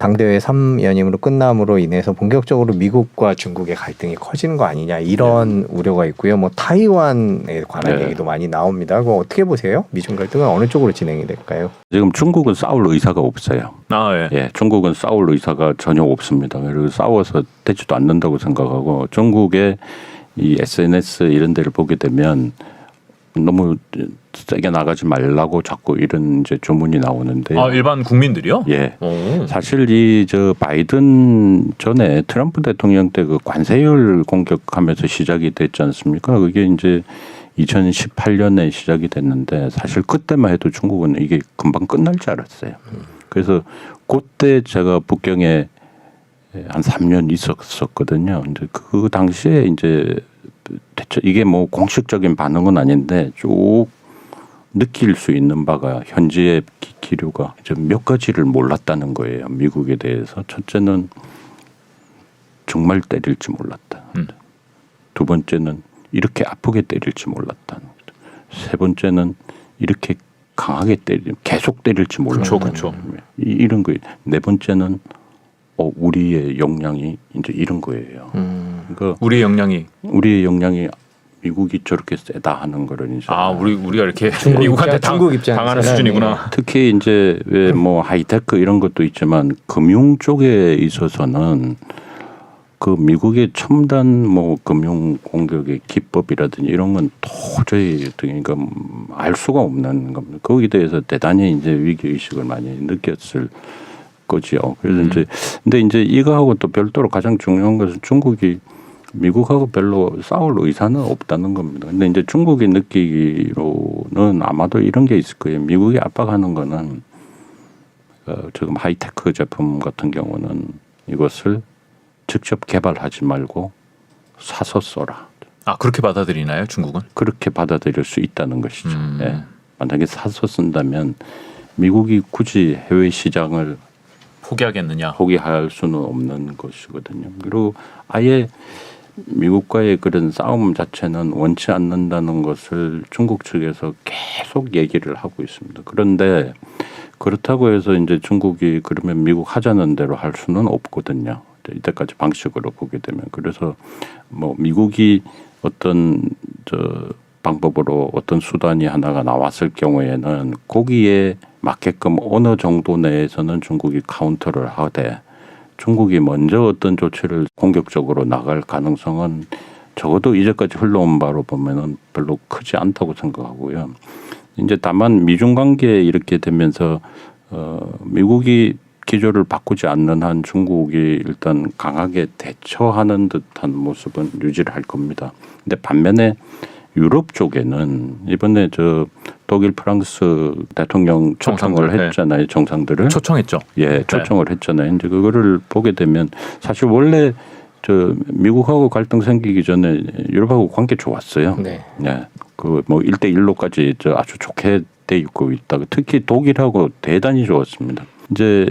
당대회 3연임으로 끝남으로 인해서 본격적으로 미국과 중국의 갈등이 커지는 거 아니냐 이런 우려가 있고요. 뭐 타이완에 관한 얘기도 많이 나옵니다. 그거 어떻게 보세요? 미중 갈등은 어느 쪽으로 진행이 될까요? 지금 중국은 싸울 의사가 없어요. 예, 중국은 싸울 의사가 전혀 없습니다. 그리고 싸워서 되지도 않는다고 생각하고 중국의 이 SNS 이런 데를 보게 되면 너무 세게 나가지 말라고 자꾸 이런 이제 주문이 나오는데. 일반 국민들이요? 예. 사실 이 저 바이든 전에 트럼프 대통령 때 그 관세율 공격하면서 시작이 됐지 않습니까? 그게 이제 2018년에 시작이 됐는데 사실 그때만 해도 중국은 이게 금방 끝날 줄 알았어요. 그래서 그때 제가 북경에 한 3년 있었거든요. 이제 그 당시에 이제 대체 이게 뭐 공식적인 반응은 아닌데 쭉 느낄 수 있는 바가 현지의 기류가 몇 가지를 몰랐다는 거예요. 미국에 대해서. 첫째는 정말 때릴지 몰랐다. 두 번째는 이렇게 아프게 때릴지 몰랐다. 세 번째는 이렇게 강하게 계속 때릴지 몰랐다. 그렇죠. 이런 거예요. 네 번째는 우리의 역량이 이제 이런 거예요. 그러니까 우리의 역량이 미국이 저렇게 세다 하는 거를 이제 우리가 이렇게 미국한테 당하는 수준이구나. 특히 이제 왜 뭐 하이테크 이런 것도 있지만 금융 쪽에 있어서는 그 미국의 첨단 뭐 금융 공격의 기법이라든지 이런 건 도저히 그러니까 알 수가 없는 겁니다. 거기에 대해서 대단히 이제 위기 의식을 많이 느꼈을 거지요. 그래서 이제 근데 이제 이거하고 또 별도로 가장 중요한 것은 중국이 미국하고 별로 싸울 의사는 없다는 겁니다. 근데 이제 중국이 느끼기로는 아마도 이런 게 있을 거예요. 미국이 압박하는 거는 지금 하이테크 제품 같은 경우는 이것을 직접 개발하지 말고 사서 써라. 그렇게 받아들이나요, 중국은? 그렇게 받아들일 수 있다는 것이죠. 예. 만약에 사서 쓴다면 미국이 굳이 해외 시장을 포기할 수는 없는 것이거든요. 그리고 아예 미국과의 그런 싸움 자체는 원치 않는다는 것을 중국 측에서 계속 얘기를 하고 있습니다. 그런데 그렇다고 해서 이제 중국이 그러면 미국 하자는 대로 할 수는 없거든요. 이때까지 방식으로 보게 되면. 그래서 뭐 미국이 어떤 방법으로 어떤 수단이 하나가 나왔을 경우에는 거기에 맞게끔 어느 정도 내에서는 중국이 카운터를 하되 중국이 먼저 어떤 조치를 공격적으로 나갈 가능성은 적어도 이제까지 흘러온 바로 보면은 별로 크지 않다고 생각하고요. 이제 다만 미중 관계에 이렇게 되면서 미국이 기조를 바꾸지 않는 한 중국이 일단 강하게 대처하는 듯한 모습은 유지를 할 겁니다. 근데 반면에 유럽 쪽에는 이번에 독일, 프랑스 대통령 초청을 했잖아요. 정상들을. 초청했죠. 예, 초청을 했잖아요. 이제 그거를 보게 되면 사실 원래 미국하고 갈등 생기기 전에 유럽하고 관계 좋았어요. 네. 그 뭐 1대1로까지 아주 좋게 돼 있고 있다가 특히 독일하고 대단히 좋았습니다. 이제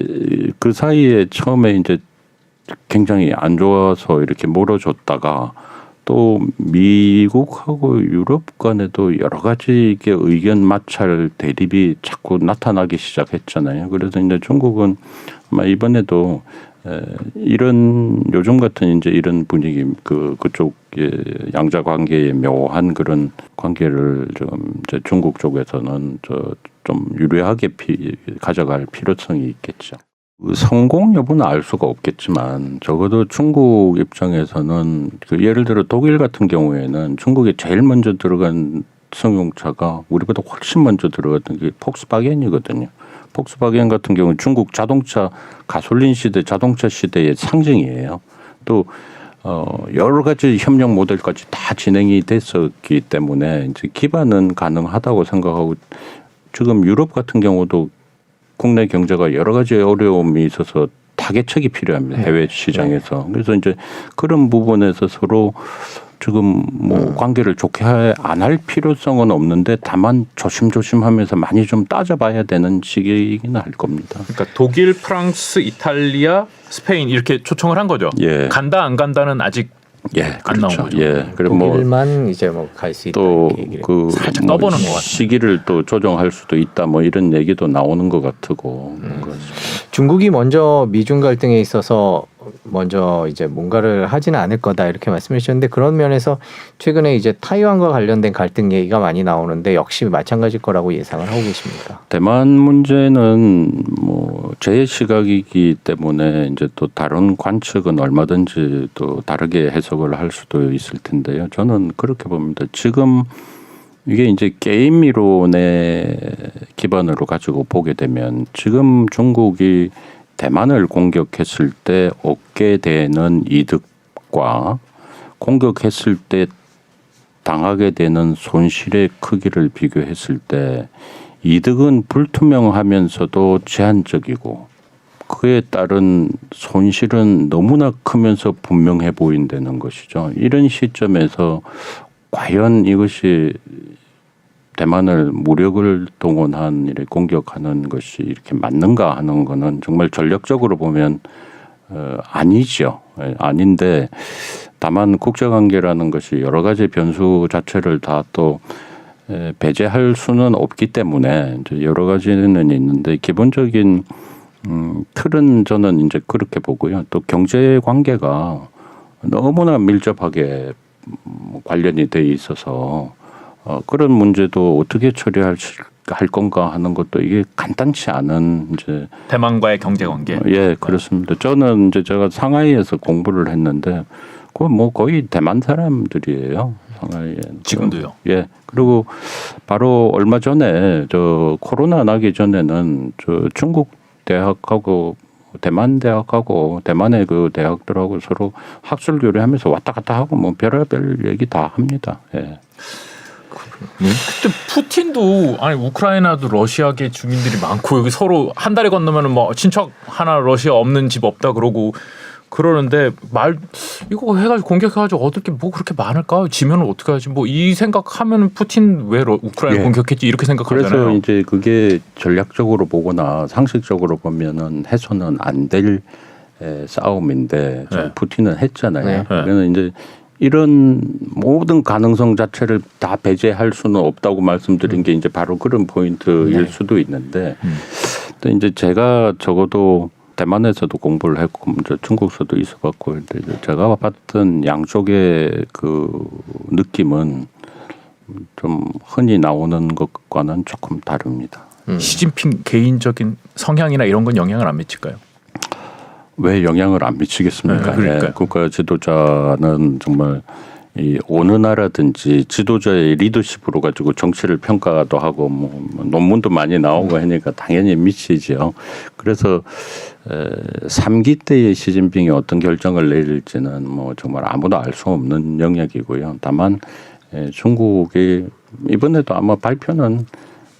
그 사이에 처음에 이제 굉장히 안 좋아서 이렇게 멀어졌다가 또 미국하고 유럽 간에도 여러 가지 의견 마찰 대립이 자꾸 나타나기 시작했잖아요. 그래서 이제 중국은 아마 이번에도 이런 요즘 같은 이제 이런 분위기 그쪽 양자 관계의 묘한 그런 관계를 좀 이제 중국 쪽에서는 좀 유리하게 가져갈 필요성이 있겠죠. 성공 여부는 알 수가 없겠지만 적어도 중국 입장에서는 예를 들어 독일 같은 경우에는 중국에 제일 먼저 들어간 승용차가 우리보다 훨씬 먼저 들어갔던 게 폭스바겐이거든요. 폭스바겐 같은 경우는 중국 자동차 가솔린 시대 자동차 시대의 상징이에요. 또 여러 가지 협력 모델까지 다 진행이 됐었기 때문에 이제 기반은 가능하다고 생각하고 지금 유럽 같은 경우도 국내 경제가 여러 가지 어려움이 있어서 타개책이 필요합니다. 해외 시장에서. 그래서 이제 그런 부분에서 서로 지금 뭐 관계를 좋게 안 할 필요성은 없는데 다만 조심조심하면서 많이 좀 따져봐야 되는 시기이긴 할 겁니다. 그러니까 독일, 프랑스, 이탈리아, 스페인 이렇게 초청을 한 거죠. 예. 간다 안 간다는 아직 안 나온 거죠. 예. 그리고 독일만 이제 뭐 갈 수 있다. 또 그 살짝 떠보는 것 같아요. 시기를 또 조정할 수도 있다. 뭐 이런 얘기도 나오는 것 같고. 중국이 먼저 미중 갈등에 있어서 먼저 이제 뭔가를 하지는 않을 거다 이렇게 말씀해 주셨는데 그런 면에서 최근에 이제 타이완과 관련된 갈등 얘기가 많이 나오는데 역시 마찬가지일 거라고 예상을 하고 계십니까? 대만 문제는 뭐 제 시각이기 때문에 이제 또 다른 관측은 얼마든지 또 다르게 해석을 할 수도 있을 텐데요. 저는 그렇게 봅니다. 지금 이게 이제 게임 이론의 기반으로 가지고 보게 되면 지금 중국이 대만을 공격했을 때 얻게 되는 이득과 공격했을 때 당하게 되는 손실의 크기를 비교했을 때 이득은 불투명하면서도 제한적이고 그에 따른 손실은 너무나 크면서 분명해 보인다는 것이죠. 이런 시점에서 과연 이것이 대만을 무력을 동원한 이렇게 공격하는 것이 이렇게 맞는가 하는 거는 정말 전략적으로 보면 아니죠. 아닌데 다만 국제관계라는 것이 여러 가지 변수 자체를 다 또 배제할 수는 없기 때문에 이제 여러 가지는 있는데 기본적인 틀은 저는 이제 그렇게 보고요. 또 경제 관계가 너무나 밀접하게 관련이 돼 있어서 그런 문제도 어떻게 처리할 건가 하는 것도 이게 간단치 않은 이제 대만과의 경제 관계. 예, 그렇습니다. 저는 이제 제가 상하이에서 공부를 했는데 그 뭐 거의 대만 사람들이에요. 상하이에. 지금도요. 예. 그리고 바로 얼마 전에 저 코로나 나기 전에는 저 중국 대학하고 대만 대학하고 대만의 그 대학들하고 서로 학술 교류하면서 왔다 갔다 하고 뭐 별의별 얘기 다 합니다. 예. 그때 푸틴도 아니 우크라이나도 러시아계 주민들이 많고 여기 서로 한 달에 건너면은 뭐 친척 하나 러시아 없는 집 없다 그러고 그러는데 말 이거 해가지고 공격해가지고 얻을 게 뭐 그렇게 많을까? 지면은 어떻게 하지? 뭐 이 생각하면은 푸틴 왜 우크라이나 예. 공격했지 이렇게 생각하잖아요. 그래서 이제 그게 전략적으로 보거나 상식적으로 보면은 해소는 안 될 싸움인데 네. 푸틴은 했잖아요. 네. 그래서 이제 이런 모든 가능성 자체를 다 배제할 수는 없다고 말씀드린 게 이제 바로 그런 포인트일 수도 있는데 또 이제 제가 적어도 대만에서도 공부를 했고 이제 중국에서도 있어봤고 제가 봤던 양쪽의 그 느낌은 좀 흔히 나오는 것과는 조금 다릅니다. 시진핑 개인적인 성향이나 이런 건 영향을 안 미칠까요? 왜 영향을 안 미치겠습니까? 네, 그러니까요. 국가 지도자는 정말 이 어느 나라든지 지도자의 리더십으로 가지고 정치를 평가도 하고 뭐 논문도 많이 나오고 하니까 당연히 미치죠. 그래서 3기 때의 시진핑이 어떤 결정을 내릴지는 뭐 정말 아무도 알 수 없는 영역이고요. 다만 중국이 이번에도 아마 발표는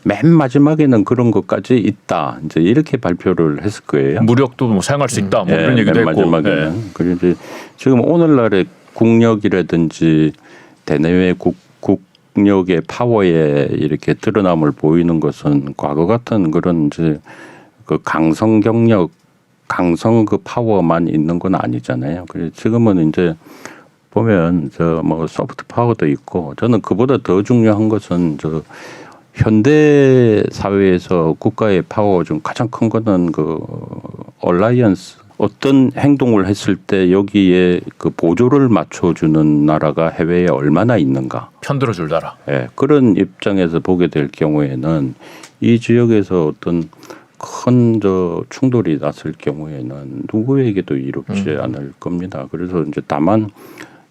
맨 마지막에는 그런 것까지 있다. 이제 이렇게 발표를 했을 거예요. 무력도 뭐 사용할 수 있다. 뭐 이런 얘기도 맨 했고. 마지막에는. 그리고 이제 지금 오늘날의 국력이라든지 대내외 국력의 파워에 이렇게 드러남을 보이는 것은 과거 같은 그런 이제 그 강성 경력, 강성 그 파워만 있는 건 아니잖아요. 그래서 지금은 이제 보면 저 뭐 소프트 파워도 있고 저는 그보다 더 중요한 것은 저 현대 사회에서 국가의 파워 중 가장 큰 거는 그 얼라이언스. 어떤 행동을 했을 때 여기에 그 보조를 맞춰주는 나라가 해외에 얼마나 있는가. 편들어 줄다라. 예, 그런 입장에서 보게 될 경우에는 이 지역에서 어떤 큰 저 충돌이 났을 경우에는 누구에게도 이롭지 않을 겁니다. 그래서 이제 다만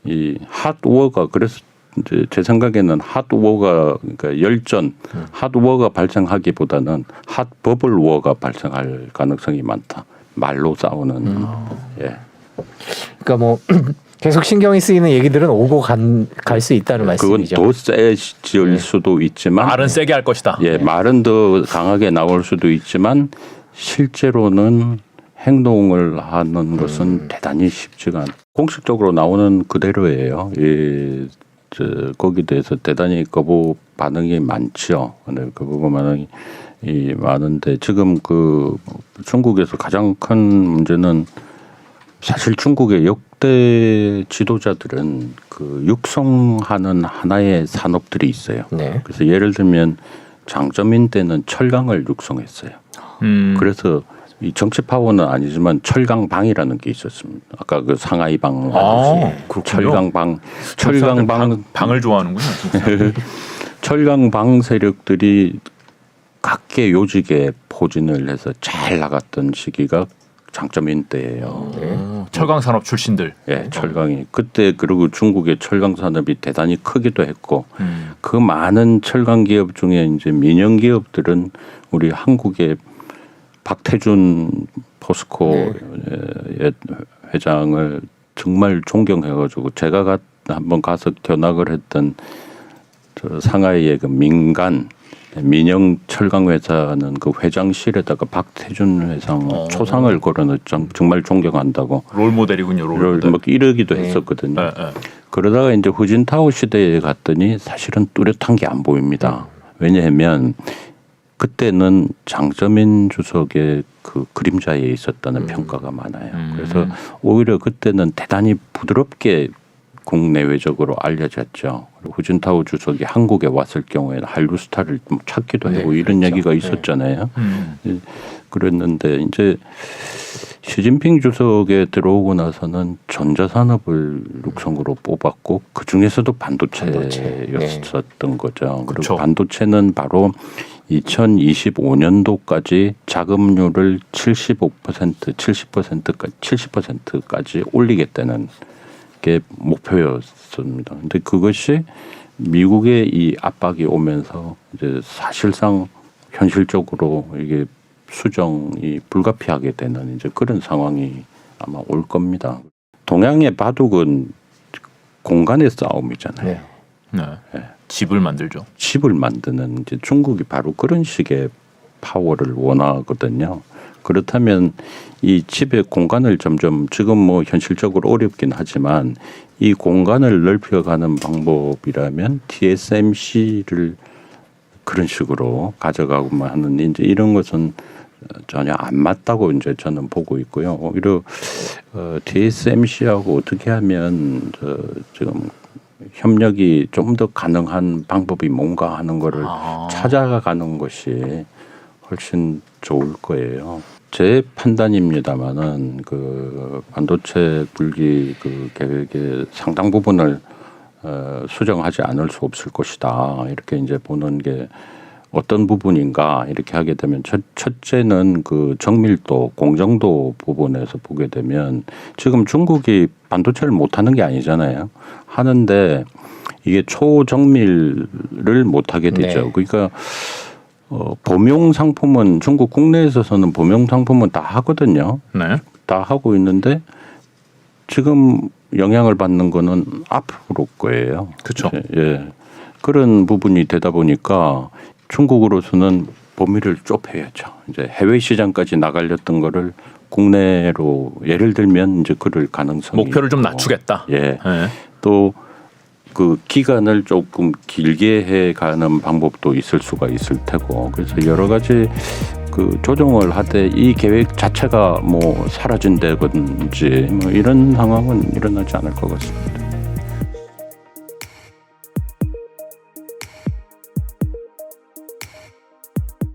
이 핫워가 그래서 이제 제 생각에는 핫워가 그러니까 열전 핫워가 발생하기보다는 핫버블워가 발생할 가능성이 많다. 말로 싸우는. 예. 그러니까 뭐 계속 신경이 쓰이는 얘기들은 오고 갈 수 있다는 말씀이죠. 그건 더 세질 수도 있지만 말은 세게 할 것이다. 예, 말은 더 강하게 나올 수도 있지만 실제로는 행동을 하는 것은 대단히 쉽지가 않. 공식적으로 나오는 그대로예요. 거기에 대해서 대단히 거부 반응이 많죠. 근데 거부 반응이 많은데 지금 그 중국에서 가장 큰 문제는 사실 중국의 역대 지도자들은 그 육성하는 하나의 산업들이 있어요. 네. 그래서 예를 들면 장점인 때는 철강을 육성했어요. 그래서 이 정치 파워는 아니지만 철강방이라는 게 있었습니다. 아까 그 상하이방 철강방 방을 좋아하는군요. 철강방 세력들이 각계 요직에 포진을 해서 잘 나갔던 시기가 장점인 때예요. 철강 산업 출신들. 예, 철강이 그때 그리고 중국의 철강 산업이 대단히 크기도 했고 그 많은 철강 기업 중에 이제 민영 기업들은 우리 한국의 박태준 포스코 회장을 정말 존경해가지고 제가 한번 가서 견학을 했던 저 상하이의 그 민영 철강 회사는 그 회장실에다가 박태준 회장 초상을 걸어놓죠. 정말 존경한다고. 롤 모델이군요. 롤 모델. 막 이러기도 했었거든요. 그러다가 이제 후진타오 시대에 갔더니 사실은 뚜렷한 게 안 보입니다. 왜냐하면 그때는 장저민 주석의 그 그림자에 있었다는 평가가 많아요. 그래서 오히려 그때는 대단히 부드럽게 국내외적으로 알려졌죠. 후진타오 주석이 한국에 왔을 경우에는 한류스타를 찾기도 하고 이런 그렇죠. 얘기가 있었잖아요. 그랬는데 이제 시진핑 주석에 들어오고 나서는 전자산업을 육성으로 뽑았고 그 중에서도 반도체였었던 거죠. 그리고 그렇죠. 반도체는 바로 2025년도까지 자금률을 70%까지 올리겠다는 게 목표였습니다. 근데 그것이 미국의 이 압박이 오면서 이제 사실상 현실적으로 이게 수정이 불가피하게 되는 이제 그런 상황이 아마 올 겁니다. 동양의 바둑은 공간의 싸움이잖아요. 네. 집을 만들죠. 집을 만드는 이제 중국이 바로 그런 식의 파워를 원하거든요. 그렇다면 이 집의 공간을 점점 지금 뭐 현실적으로 어렵긴 하지만 이 공간을 넓혀가는 방법이라면 TSMC를 그런 식으로 가져가고만 하는 이제 이런 것은 전혀 안 맞다고 이제 저는 보고 있고요. 오히려 TSMC하고 어떻게 하면 지금 협력이 좀 더 가능한 방법이 뭔가 하는 거를 찾아가는 것이 훨씬 좋을 거예요. 제 판단입니다만은 그 반도체 불기 그 계획의 상당 부분을 수정하지 않을 수 없을 것이다. 이렇게 이제 보는 게 어떤 부분인가 이렇게 하게 되면 첫째는 그 정밀도, 공정도 부분에서 보게 되면 지금 중국이 반도체를 못하는 게 아니잖아요. 하는데 이게 초정밀을 못하게 되죠. 그러니까 범용 상품은 중국 국내에 있어서는 범용 상품은 다 하거든요. 다 하고 있는데 지금 영향을 받는 거는 앞으로 거예요. 그렇죠. 예. 그런 부분이 되다 보니까 중국으로서는 범위를 좁혀야죠. 이제 해외 시장까지 나가렸던 거를 국내로 예를 들면 이제 그럴 가능성이 목표를 좀 낮추겠다. 예. 또 그 기간을 조금 길게 해가는 방법도 있을 수가 있을 테고 그래서 여러 가지 그 조정을 하되 이 계획 자체가 뭐 사라진다든지 뭐 이런 상황은 일어나지 않을 것 같습니다.